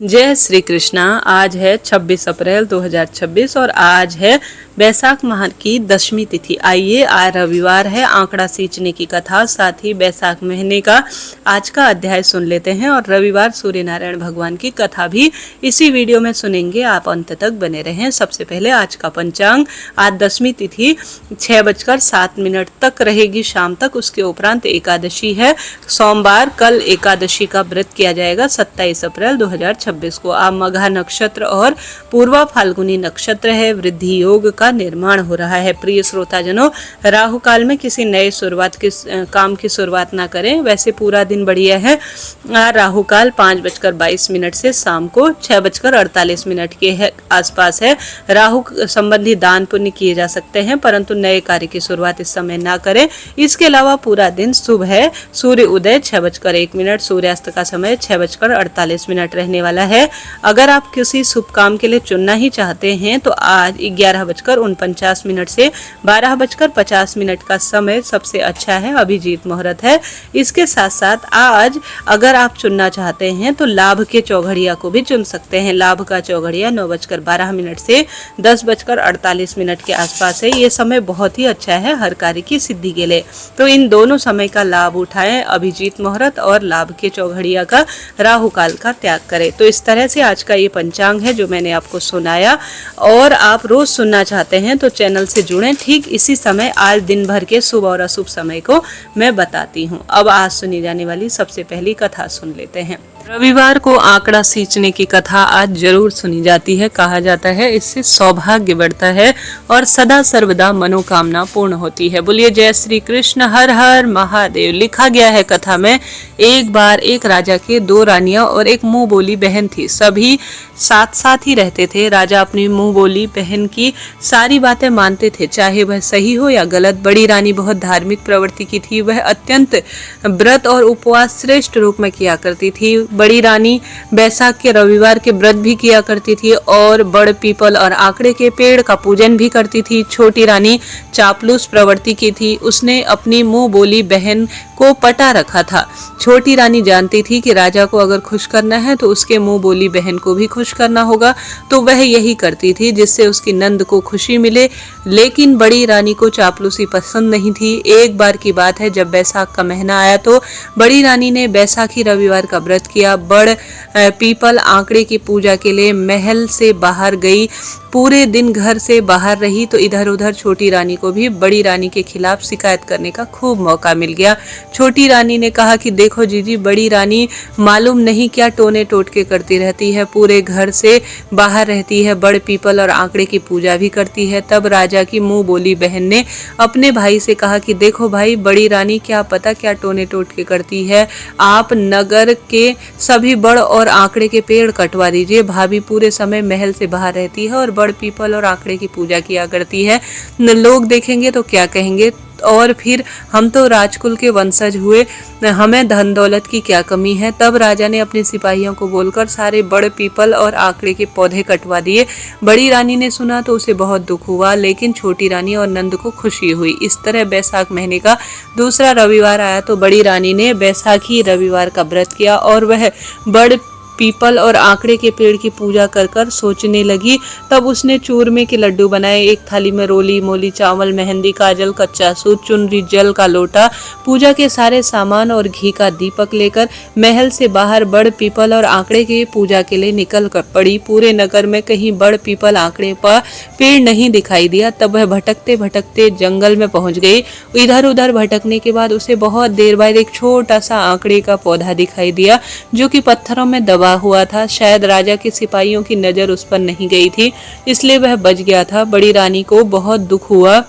जय श्री कृष्णा। आज है 26 अप्रैल 2026 और आज है बैसाख माह की 10वीं तिथि। आइए, आज रविवार है, आंकड़ा सींचने की कथा, साथ ही बैसाख महीने का आज का अध्याय सुन लेते हैं और रविवार सूर्य नारायण भगवान की कथा भी इसी वीडियो में सुनेंगे। आप अंत तक बने रहें। सबसे पहले आज का पंचांग। आज 10वीं तिथि 6:07 तक रहेगी शाम तक। उसके उपरांत एकादशी है, सोमवार। कल एकादशी का व्रत किया जाएगा 27 अप्रैल 2026 को। आप मघा नक्षत्र और पूर्वा फाल्गुनी नक्षत्र है। वृद्धि योग का निर्माण हो रहा है। प्रिय श्रोताजनों, राहु काल में किसी नए काम की शुरुआत ना करें। वैसे पूरा दिन बढ़िया है। राहु काल 5:22 से शाम को 6:48 के आसपास है। राहु संबंधी दान पुण्य किए जा सकते हैं, परंतु नए कार्य की शुरुआत इस समय ना करें। इसके अलावा पूरा दिन शुभ है। सूर्य उदय 6:01, सूर्यास्त का समय 6:48 रहने वाला है। अगर आप किसी शुभ काम के लिए चुनना ही चाहते हैं तो आज 11:49 से 12:50 का समय सबसे अच्छा है। अभिजीत मुहूर्त है। इसके साथ साथ आज अगर आप चुनना चाहते हैं तो लाभ के चौघड़िया को भी चुन सकते हैं। लाभ का चौघड़िया 9:12 से 10:48 के आसपास है। ये समय बहुत ही अच्छा है हर कार्य की सिद्धि के लिए, तो इन दोनों समय का लाभ उठाएं। अभिजीत मुहूर्त और लाभ के चौघड़िया का, राहु काल का त्याग करें। तो इस तरह से आज का ये पंचांग है जो मैंने आपको सुनाया। और आप रोज सुनना चाहते हैं तो चैनल से जुड़ें। ठीक इसी समय आज दिन भर के शुभ और अशुभ समय को मैं बताती हूँ। अब आज सुनी जाने वाली सबसे पहली कथा सुन लेते हैं। रविवार को आंकड़ा सींचने की कथा आज जरूर सुनी जाती है। कहा जाता है इससे सौभाग्य बढ़ता है और सदा सर्वदा मनोकामना पूर्ण होती है। बोलिए जय श्री कृष्ण, हर हर महादेव। लिखा गया है कथा में, एक बार एक राजा के 2 रानियां और एक मुंह बोली बहन थी। सभी साथ साथ ही रहते थे। राजा अपनी मुंह बोली बहन की सारी बातें मानते थे, चाहे वह सही हो या गलत। बड़ी रानी बहुत धार्मिक प्रवृत्ति की थी। वह अत्यंत व्रत और उपवास श्रेष्ठ रूप में किया करती थी। बड़ी रानी बैसाख के रविवार के व्रत भी किया करती थी और बड़ पीपल और आंकड़े के पेड़ का पूजन भी करती थी। छोटी रानी चापलूस प्रवृत्ति की थी। उसने अपनी मुंह बोली बहन को पटा रखा था। छोटी रानी जानती थी कि राजा को अगर खुश करना है तो उसके मुंह बोली बहन को भी खुश करना होगा, तो वह यही करती थी जिससे उसकी नंद को खुशी मिले। लेकिन बड़ी रानी को चापलूसी पसंद नहीं थी। एक बार की बात है, जब बैसाख का महीना आया तो बड़ी रानी ने बैसाखी रविवार का व्रत किया। बड़ पीपल आंकड़े की पूजा के लिए महल से बाहर गई। पूरे दिन घर से बाहर रही तो इधर उधर छोटी रानी को भी बड़ी रानी के खिलाफ शिकायत करने का खूब मौका मिल गया। छोटी रानी ने कहा कि देखो जीजी, बड़ी रानी मालूम नहीं क्या टोने टोटके करती रहती है। पूरे घर से बाहर रहती है, बड़ पीपल और आंकड़े की पूजा भी करती है। तब राजा की मुंह बोली बहन ने अपने भाई से कहा कि देखो भाई, बड़ी रानी क्या पता क्या टोने टोटके करती है। आप नगर के सभी बड़ और आंकड़े के पेड़ कटवा दीजिए। भाभी पूरे समय महल से बाहर रहती है और बड़ पीपल और आंकड़े की पूजा किया करती है। लोग देखेंगे तो क्या कहेंगे, और फिर हम तो राजकुल के वंशज हुए, हमें धन दौलत की क्या कमी है। तब राजा ने अपने सिपाहियों को बोलकर सारे बड़ पीपल और आंकड़े के पौधे कटवा दिए। बड़ी रानी ने सुना तो उसे बहुत दुख हुआ, लेकिन छोटी रानी और नंद को खुशी हुई। इस तरह बैसाख महीने का दूसरा रविवार आया तो बड़ी रानी ने बैसाखी रविवार का व्रत किया और वह बड़ पीपल और आंकड़े के पेड़ की पूजा कर कर सोचने लगी। तब उसने चूरमे के लड्डू बनाए। एक थाली में रोली मोली चावल, मेहंदी, काजल, कच्चा सूत, चुनरी, जल का लोटा, पूजा के सारे सामान और घी का दीपक लेकर महल से बाहर बड़ पीपल और आंकड़े की पूजा के लिए निकल कर पड़ी। पूरे नगर में कहीं बड़ पीपल आंकड़े पर पेड़ नहीं दिखाई दिया। तब वह भटकते भटकते जंगल में पहुंच गई। इधर उधर भटकने के बाद उसे बहुत देर बाद एक छोटा सा आंकड़े का पौधा दिखाई दिया जो कि पत्थरों में दबा हुआ था। शायद राजा के सिपाहियों की नजर उस पर नहीं गई थी, इसलिए वह बच गया था। बड़ी रानी को बहुत दुख हुआ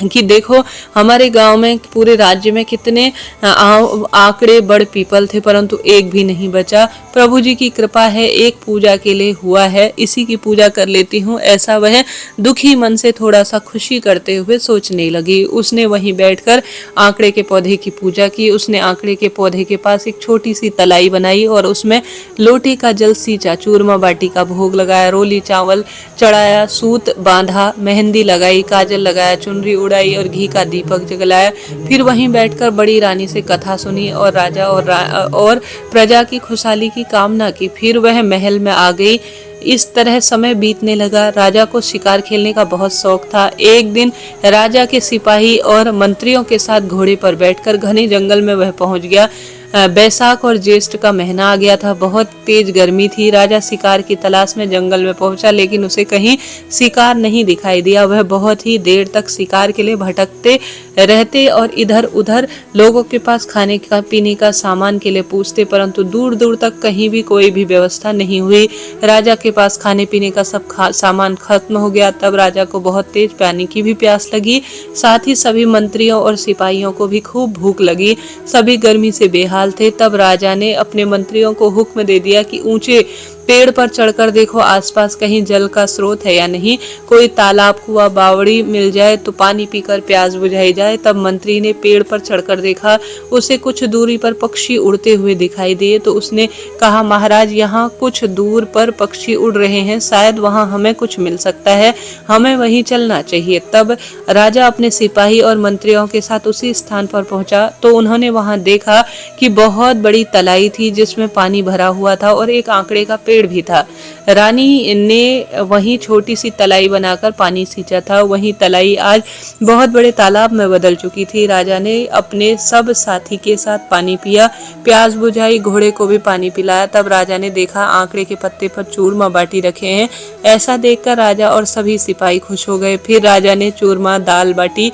कि देखो, हमारे गांव में पूरे राज्य में कितने आंकड़े बड़ पीपल थे, परंतु एक भी नहीं बचा। प्रभु जी की कृपा है, एक पूजा के लिए हुआ है, इसी की पूजा कर लेती हूँ। ऐसा वह दुखी मन से थोड़ा सा खुशी करते हुए सोचने लगी। उसने वहीं बैठकर आंकड़े के पौधे की पूजा की। उसने आंकड़े के पौधे के पास एक छोटी सी तलाई बनाई और उसमें लोटे का जल सींचा, चूरमा बाटी का भोग लगाया, रोली चावल चढ़ाया, सूत बांधा, मेहंदी लगाई, काजल लगाया, चुनरी उड़ाई और घी का दीपक जलाया। फिर वहीं बैठकर बड़ी रानी से कथा सुनी और राजा और प्रजा की खुशहाली की कामना की। फिर वह महल में आ गई। इस तरह समय बीतने लगा। राजा को शिकार खेलने का बहुत शौक था। एक दिन राजा के सिपाही और मंत्रियों के साथ घोड़े पर बैठकर घने जंगल में वह पहुंच गया। बैसाख और ज्येष्ठ का महीना आ गया था। बहुत तेज गर्मी थी। राजा शिकार की तलाश में जंगल में पहुंचा, लेकिन उसे कहीं शिकार नहीं दिखाई दिया। वह बहुत ही देर तक शिकार के लिए भटकते रहते और इधर उधर लोगों के पास खाने का पीने का सामान के लिए पूछते, परंतु दूर दूर तक कहीं भी कोई भी व्यवस्था नहीं हुई। राजा के पास खाने पीने का सब सामान खत्म हो गया। तब राजा को बहुत तेज पानी की भी प्यास लगी। साथ ही सभी मंत्रियों और सिपाहियों को भी खूब भूख लगी। सभी गर्मी से बेहाल थे। तब राजा ने अपने मंत्रियों को हुक्म दे दिया कि ऊंचे पेड़ पर चढ़कर देखो आसपास कहीं जल का स्रोत है या नहीं, कोई तालाब कुआं बावड़ी मिल जाए तो पानी पीकर प्यास बुझाई जाए। तब मंत्री ने पेड़ पर चढ़कर देखा। उसे कुछ दूरी पर पक्षी उड़ते हुए दिखाई दिए, तो उसने कहा, महाराज यहाँ कुछ दूर पर पक्षी उड़ रहे हैं, शायद वहाँ हमें कुछ मिल सकता है, हमें वहीं चलना चाहिए। तब राजा अपने सिपाही और मंत्रियों के साथ उसी स्थान पर पहुंचा तो उन्होंने वहां देखा कि बहुत बड़ी तलाई थी जिसमें पानी भरा हुआ था और एक आंकड़े का पेड़ भी था। रानी ने वहीं छोटी सी तलाई बनाकर पानी सींचा था। वहीं तलाई आज बहुत बड़े तालाब में बदल चुकी थी। राजा ने अपने सब साथी के साथ पानी पिया, प्यास बुझाई, घोड़े को भी पानी पिलाया। तब राजा ने देखा आंकड़े के पत्ते पर चूरमा बाटी रखे हैं। ऐसा देखकर राजा और सभी सिपाही खुश हो गए। फिर राजा ने चूरमा दाल बाटी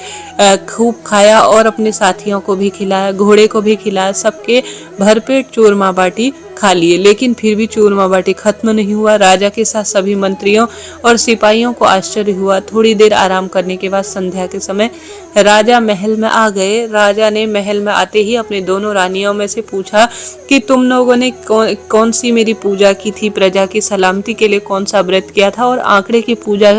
खूब खाया और अपने साथियों को भी खिलाया, घोड़े को भी खिलाया। सबके भरपेट चूरमा बाटी खा लिए, लेकिन फिर भी चूरमा बाटी खत्म नहीं हुआ। राजा के साथ सभी मंत्रियों और सिपाहियों को आश्चर्य हुआ। थोड़ी देर आराम करने के बाद संध्या के समय राजा महल में आ गए। राजा ने महल में आते ही अपने दोनों रानियों में से पूछा कि तुम लोगों ने कौन सी मेरी पूजा की थी, प्रजा की सलामती के लिए कौन सा व्रत किया था और आंकड़े की पूजा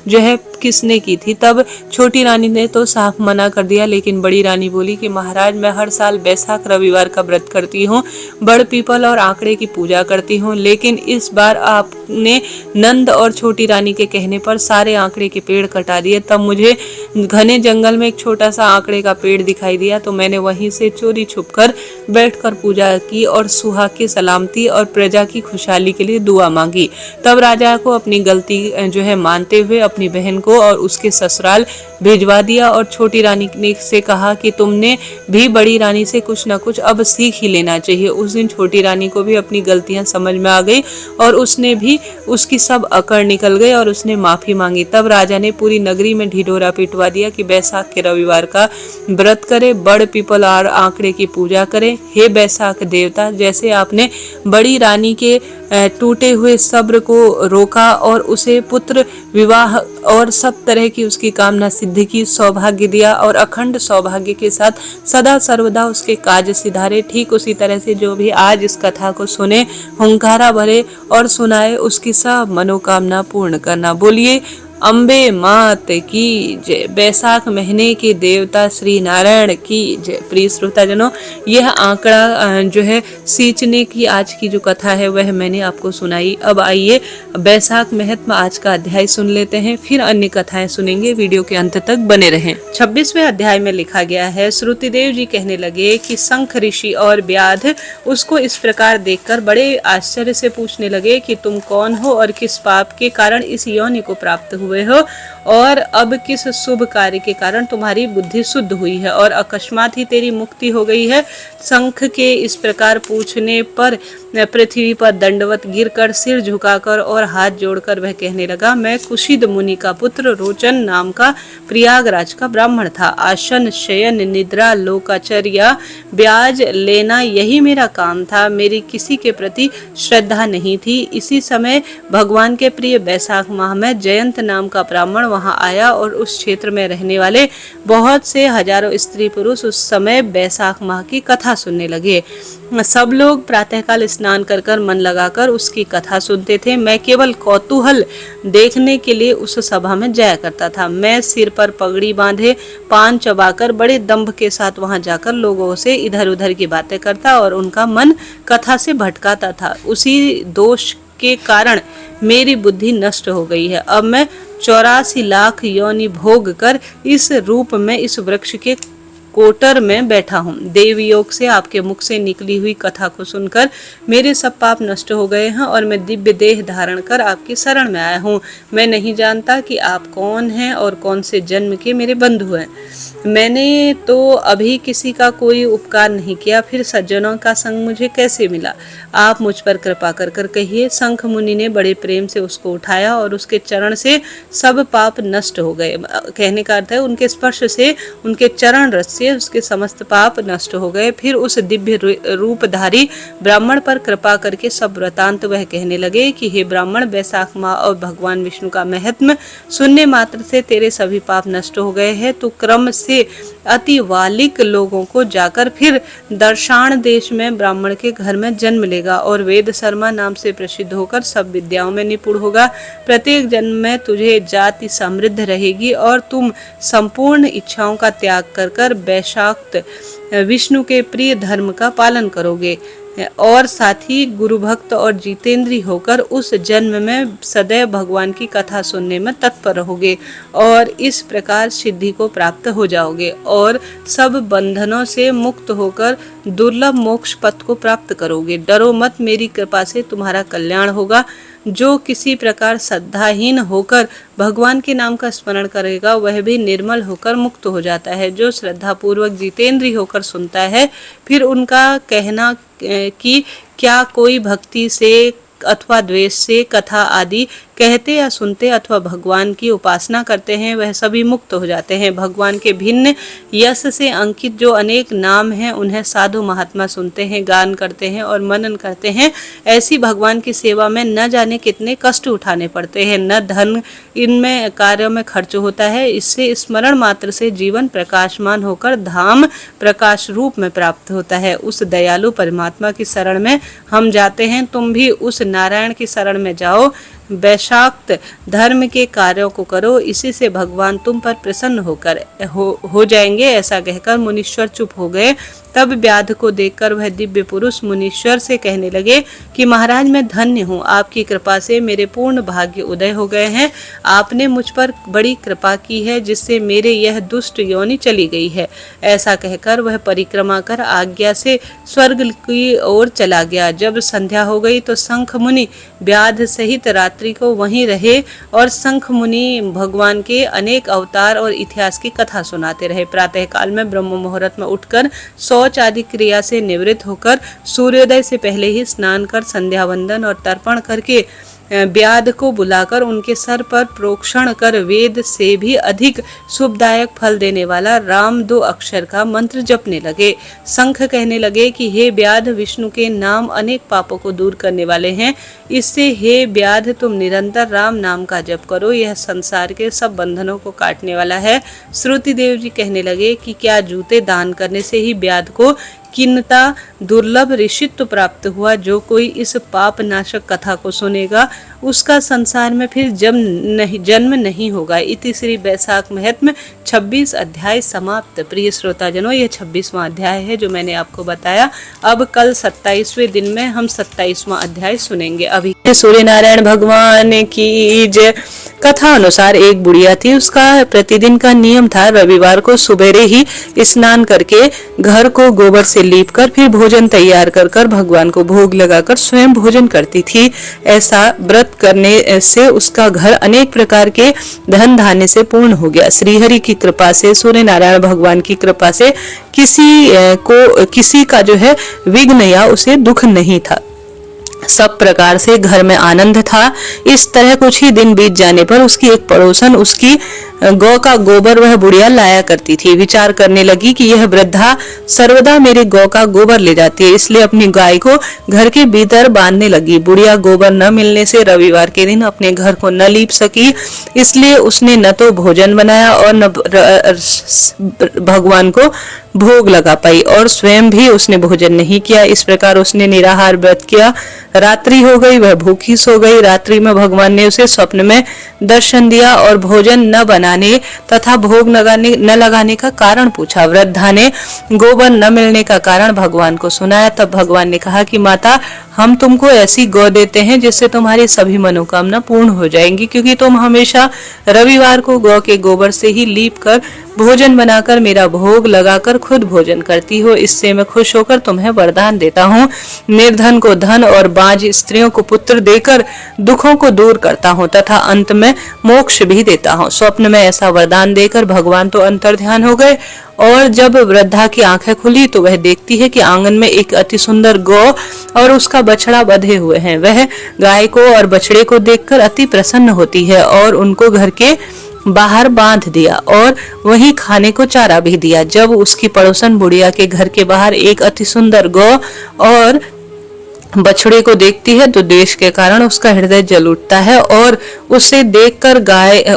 जो है किसने की थी। तब छोटी रानी ने तो साफ मना कर दिया, लेकिन बड़ी रानी बोली कि महाराज, मैं हर साल बैसाख रविवार का व्रत करती हूँ, बड़ पीपल और आंकड़े की पूजा करती हूँ, लेकिन इस बार आपने नंद और छोटी रानी के कहने पर सारे आंकड़े के पेड़ कटा दिए। तब मुझे घने जंगल में एक छोटा सा आंकड़े का पेड़ दिखाई दिया, तो मैंने वहीं से चोरी छुपकर बैठकर पूजा की और सुहाग की सलामती और प्रजा की खुशहाली के लिए दुआ मांगी। तब राजा को अपनी गलती जो है मानते हुए अपनी बहन को और उसके ससुराल भिजवा दिया और छोटी रानी ने से कहा कि तुमने भी बड़ी रानी से कुछ न कुछ अब सीख ही लेना चाहिए। उस दिन छोटी रानी को भी अपनी गलतियां समझ में आ गई और उसने भी उसकी सब अकड़ निकल गई और उसने माफी मांगी। तब राजा ने पूरी नगरी में ढिढोरा पिटवा दिया कि बैसाख के रविवार का व्रत करे, बड़ पीपल और आंकड़े की पूजा करे। हे बैसाख देवता, जैसे आपने बड़ी रानी के टूटे हुए सब्र को रोका और उसे पुत्र विवाह और सब तरह की उसकी कामना सिद्धि की सौभाग्य दिया और अखंड सौभाग्य के साथ सदा सर्वदा उसके काज सिधारे, ठीक उसी तरह से जो भी आज इस कथा को सुने, हुंकारा भरे और सुनाए, उसकी सब मनोकामना पूर्ण करना। बोलिए अम्बे मात की जय। बैसाख महीने के देवता श्री नारायण की जय। प्रिय श्रोताजनों, यह आंकड़ा जो है सींचने की आज की जो कथा है वह मैंने आपको सुनाई। अब आइए बैसाख महत्म आज का अध्याय सुन लेते हैं, फिर अन्य कथाएं सुनेंगे। वीडियो के अंत तक बने रहें। 26वें अध्याय में लिखा गया है, श्रुतिदेव जी कहने लगे कि शंख ऋषि और व्याध उसको इस प्रकार देखकर बड़े आश्चर्य से पूछने लगे कि तुम कौन हो और किस पाप के कारण इस योनि को प्राप्त हुए हो और अब किस शुभ कार्य के कारण तुम्हारी बुद्धि शुद्ध हुई है और अकस्मात ही तेरी मुक्ति हो गई है। शंख के इस प्रकार पूछने पर पृथ्वी पर दंडवत गिरकर सिर झुकाकर और हाथ जोड़कर वह कहने लगा, मैं कुशिद मुनि का पुत्र रोचन नाम का प्रयागराज का ब्राह्मण था। आसन शयन निद्रा लोकाचर्या ब्याज लेना यही मेरा काम था। मेरी किसी के प्रति श्रद्धा नहीं थी। इसी समय भगवान के प्रिय बैसाख माह में जयंत नाम का ब्राह्मण वहां आया और उस क्षेत्र में रहने वाले बहुत से हजारों स्त्री पुरुष उस समय बैसाख माह की कथा सुनने लगे। सब लोग प्रातःकाल स्नान कर कर मन लगाकर उसकी कथा सुनते थे। मैं केवल कौतूहल देखने के लिए उस सभा में जाया करता था। मैं सिर पर पगड़ी बांधे पान चबाकर बड़े दंभ के साथ वहां जाकर लोगों से इधर उधर की बातें करता और उनका मन कथा से भटकाता था। उसी दोष के कारण मेरी बुद्धि नष्ट हो गई है। अब मैं 84 लाख योनि भोग कर इस रूप में इस वृक्ष के कोटर में बैठा हूँ। देव योग से आपके मुख से निकली हुई कथा को सुनकर मेरे सब पाप नष्ट हो गए हैं और मैं दिव्य देह धारण कर आपकी शरण में आया हूँ। मैं नहीं जानता कि आप कौन हैं और कौन से जन्म के मेरे बंधु हैं। मैंने तो अभी किसी का कोई उपकार नहीं किया, फिर सज्जनों का संग मुझे कैसे मिला? आप मुझ पर कृपा कर कर कहिए। शंख मुनि ने बड़े प्रेम से उसको उठाया और उसके चरण से सब पाप नष्ट हो गए। कहने का अर्थ है उनके स्पर्श से, उनके चरण रस से उसके समस्त पाप नष्ट हो गए। फिर उस दिव्य रूपधारी ब्राह्मण पर कृपा करके सब वृतांत वह कहने लगे कि हे ब्राह्मण, वैशाख माह और भगवान विष्णु का महत्म सुनने मात्र से तेरे सभी पाप नष्ट हो गए हैं। तू क्रम से अति वालिक लोगों को जाकर फिर दर्शान देश में ब्राह्मण के घर में जन्म लेगा और वेद शर्मा नाम से प्रसिद्ध होकर सब विद्याओं में निपुण होगा। प्रत्येक जन्म में तुझे जाति समृद्ध रहेगी और तुम संपूर्ण इच्छाओं का त्याग कर कर वैशाक्त विष्णु के प्रिय धर्म का पालन करोगे और साथ ही गुरु भक्त और जितेंद्री होकर उस जन्म में सदैव भगवान की कथा सुनने में तत्पर रहोगे और इस प्रकार सिद्धि को प्राप्त हो जाओगे और सब बंधनों से मुक्त होकर दुर्लभ मोक्ष पथ को प्राप्त करोगे। डरो मत, मेरी कृपा से तुम्हारा कल्याण होगा। जो किसी प्रकार श्रद्धाहीन होकर भगवान के नाम का स्मरण करेगा वह भी निर्मल होकर मुक्त हो जाता है। जो श्रद्धा पूर्वक जितेंद्री होकर सुनता है, फिर उनका कहना कि क्या कोई भक्ति से अथवा द्वेष से कथा आदि कहते या सुनते अथवा भगवान की उपासना करते हैं, वह सभी मुक्त हो जाते हैं। भगवान के भिन्न यश से अंकित जो अनेक नाम हैं उन्हें साधु महात्मा सुनते हैं, गान करते हैं और मनन करते हैं। ऐसी भगवान की सेवा में न जाने कितने कष्ट उठाने पड़ते हैं, न धन इनमें कार्यों में खर्च होता है। इससे स्मरण मात्र से जीवन प्रकाशमान होकर धाम प्रकाश रूप में प्राप्त होता है। उस दयालु परमात्मा की शरण में हम जाते हैं, तुम भी उस नारायण की शरण में जाओ। वैशाक्त धर्म के कार्यों को करो, इसी से भगवान तुम पर प्रसन्न होकर हो जाएंगे। ऐसा कहकर मुनीश्वर चुप हो गए। तब व्याध को देखकर वह दिव्य पुरुष मुनीश्वर से कहने लगे कि महाराज, मैं धन्य हूँ, आपकी कृपा से मेरे पूर्ण भाग्य उदय हो गए हैं। आपने मुझ पर बड़ी कृपा की है जिससे मेरे यह दुष्ट योनि चली गई है। ऐसा कहकर वह परिक्रमा कर आज्ञा से स्वर्ग की ओर चला गया। जब संध्या हो गई तो शंख मुनि व्याध सहित रात्रि को वहीं रहे और शंख मुनि भगवान के अनेक अवतार और इतिहास की कथा सुनाते रहे। प्रातः काल में ब्रह्म मुहूर्त में उठकर शौच आदि क्रिया से निवृत्त होकर सूर्योदय से पहले ही स्नान कर संध्या वंदन और तर्पण करके व्याध को बुलाकर उनके सर पर प्रोक्षण कर वेद से भी अधिक शुभदायक फल देने वाला राम 2 अक्षर का मंत्र जपने लगे। शंख कहने लगे कि हे व्याध, विष्णु के नाम अनेक पापों को दूर करने वाले हैं। इससे हे व्याध, तुम निरंतर राम नाम का जप करो, यह संसार के सब बंधनों को काटने वाला है। श्रुति देव जी कहने लगे कि क्या जूते दान करने से ही व्याध को किन्नता दुर्लभ ऋषित्व प्राप्त हुआ? जो कोई इस पाप नाशक कथा को सुनेगा उसका संसार में फिर जन्म नहीं होगा। इति श्री वैशाख महत्म 26 अध्याय समाप्त। प्रिय श्रोताजनों, यह 26वां अध्याय है जो मैंने आपको बताया। अब कल 27वें दिन में हम 27वां अध्याय सुनेंगे। अभी सूर्य नारायण भगवान की जय। कथा अनुसार एक बुढ़िया थी। उसका प्रतिदिन का नियम था रविवार को सुबेरे ही स्नान करके घर को गोबर से लीप कर फिर भोजन तैयार कर कर भगवान को भोग लगाकर स्वयं भोजन करती थी। ऐसा व्रत करने से उसका घर अनेक प्रकार के धन धान्य से पूर्ण हो गया। श्रीहरि की कृपा से, सूर्य नारायण भगवान की कृपा से किसी का जो है विघ्न या उसे दुख नहीं था। सब प्रकार से घर में आनंद था। इस तरह कुछ ही दिन बीत जाने पर उसकी एक पड़ोसन उसकी गौ का गोबर वह बुढ़िया लाया करती थी। विचार करने लगी कि यह वृद्धा सर्वदा मेरे गौ का गोबर ले जाती है, इसलिए अपनी गाय को घर के भीतर बांधने लगी। बुढ़िया गोबर न मिलने से रविवार के दिन अपने घर को न लीप सकी, इसलिए उसने न तो भोजन बनाया और न भगवान को भोग लगा पाई और स्वयं भी उसने भोजन नहीं किया। इस प्रकार उसने निराहार व्रत किया। रात्रि हो गई, वह भूखी सो गई। रात्रि में भगवान ने उसे स्वप्न में दर्शन दिया और भोजन न बना बनाने तथा भोग न लगाने का कारण पूछा। वृद्धा ने गोबर न मिलने का कारण भगवान को सुनाया। तब भगवान ने कहा कि माता, हम तुमको ऐसी गौ देते हैं जिससे तुम्हारी सभी मनोकामना पूर्ण हो जाएंगी, क्योंकि तुम हमेशा रविवार को गौ के गोबर से ही लीप कर भोजन बनाकर मेरा भोग लगाकर खुद भोजन करती हो। इससे मैं खुश होकर तुम्हें वरदान देता हूँ। निर्धन को धन और बांझ स्त्रियों को पुत्र देकर दुखों को दूर करता हूँ तथा अंत में मोक्ष भी देता हूँ। स्वप्न में ऐसा वरदान देकर भगवान तो अंतर्ध्यान हो गए और जब वृद्धा की आंखें खुली तो वह देखती है कि आंगन में एक अति सुंदर गौ और उसका बछड़ा बंधे हुए हैं। वह गाय को और बछड़े को देखकर अति प्रसन्न होती है और उनको घर के बाहर बांध दिया और वहीं खाने को चारा भी दिया। जब उसकी पड़ोसन बुढ़िया के घर के बाहर एक अति सुंदर गौ और बछड़े को देखती है तो देश के कारण उसका हृदय जल उठता है और उसे देखकर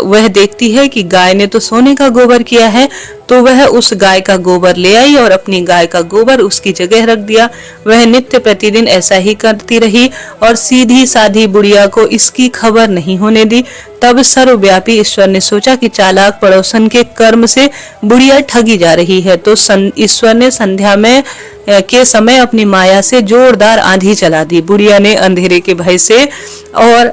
वह देखती है कि गाय ने तो सोने का गोबर किया है, तो वह उस गाय का गोबर ले आई और अपनी गाय का गोबर उसकी जगह रख दिया। वह नित्य प्रतिदिन ऐसा ही करती रही और सीधी साधी बुढ़िया को इसकी खबर नहीं होने दी। तब सर्वव्यापी ईश्वर ने सोचा कि चालाक पड़ोसन के कर्म से बुढ़िया ठगी जा रही है, तो ईश्वर ने संध्या में के समय अपनी माया से जोरदार आंधी चला दी। बुढ़िया ने अंधेरे के भय से और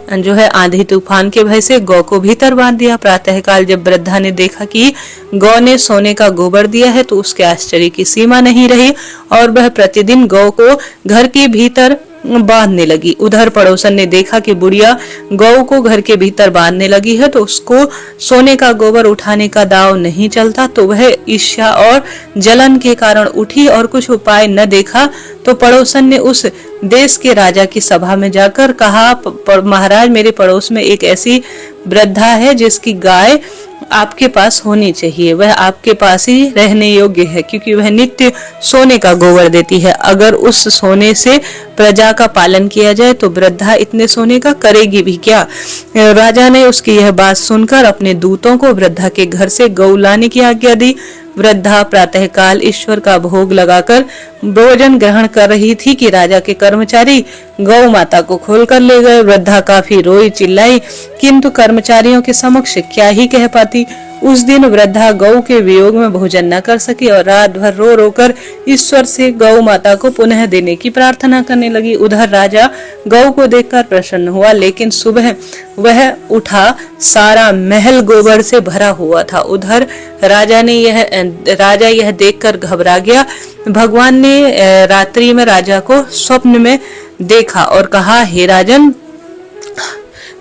आंधी तूफान के भय से गौ को भीतर बांध दिया। प्रातःकाल जब वृद्धा ने देखा कि गौ ने सोने का गोबर दिया है तो उसके आश्चर्य की सीमा नहीं रही और वह प्रतिदिन गौ को घर के भीतर बांधने लगी। उधर पड़ोसन ने देखा कि बुढ़िया गौ को घर के भीतर बांधने लगी है तो उसको सोने का गोबर उठाने का दाव नहीं चलता, तो वह ईर्ष्या और जलन के कारण उठी और कुछ उपाय न देखा तो पड़ोसन ने उस देश के राजा की सभा में जाकर कहा, महाराज, मेरे पड़ोस में एक ऐसी वृद्धा है जिसकी गाय आपके पास होनी चाहिए। वह आपके पास ही रहने योग्य है क्योंकि वह नित्य सोने का गोबर देती है। अगर उस सोने से प्रजा का पालन किया जाए तो वृद्धा इतने सोने का करेगी भी क्या। राजा ने उसकी यह बात सुनकर अपने दूतों को वृद्धा के घर से गौ लाने की आज्ञा दी। वृद्धा प्रातःकाल ईश्वर का भोग लगाकर भोजन ग्रहण कर रही थी कि राजा के कर्मचारी गौ माता को खोलकर ले गए। वृद्धा काफी रोई चिल्लाई, किंतु कर्मचारियों के समक्ष क्या ही कह पाती। उस दिन वृद्धा गौ के वियोग में भोजन न कर सकी और रात भर रो रोकर ईश्वर से गौ माता को पुनः देने की प्रार्थना करने लगी। उधर राजा गौ को देखकर प्रसन्न हुआ, लेकिन सुबह वह उठा सारा महल गोबर से भरा हुआ था। उधर राजा यह देखकर घबरा गया। भगवान ने रात्रि में राजा को स्वप्न में देखा और कहा, हे राजन,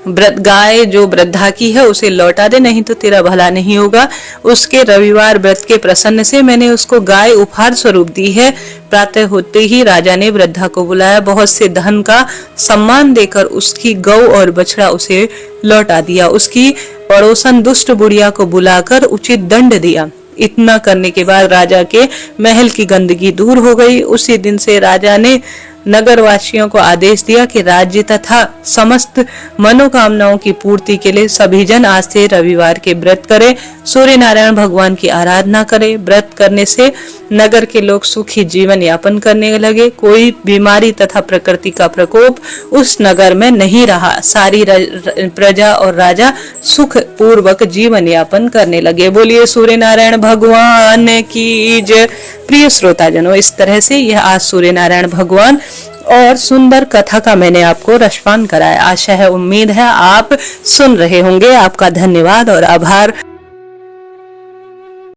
गाय जो वृद्धा की है उसे लौटा दे, नहीं तो तेरा भला नहीं होगा। उसके रविवार व्रत के प्रसन्न से मैंने उसको गाय उपहार स्वरूप दी है। प्रातः होते ही राजा ने वृद्धा को बुलाया, बहुत से धन का सम्मान देकर उसकी गौ और बछड़ा उसे लौटा दिया। उसकी पड़ोसन दुष्ट बुढ़िया को बुलाकर उचित दंड दिया। इतना करने के बाद राजा के महल की गंदगी दूर हो गई। उसी दिन से राजा ने नगरवासियों को आदेश दिया कि राज्य तथा समस्त मनोकामनाओं की पूर्ति के लिए सभी जन आज से रविवार के व्रत करें, सूर्य नारायण भगवान की आराधना करें। व्रत करने से नगर के लोग सुखी जीवन यापन करने लगे। कोई बीमारी तथा प्रकृति का प्रकोप उस नगर में नहीं रहा। सारी प्रजा और राजा सुख पूर्वक जीवन यापन करने लगे। बोलिए सूर्य नारायण भगवान की जय। प्रिय श्रोताजनों, इस तरह से यह आज सूर्य नारायण भगवान और सुंदर कथा का मैंने आपको रसपान कराया। आशा है, उम्मीद है आप सुन रहे होंगे। आपका धन्यवाद और आभार।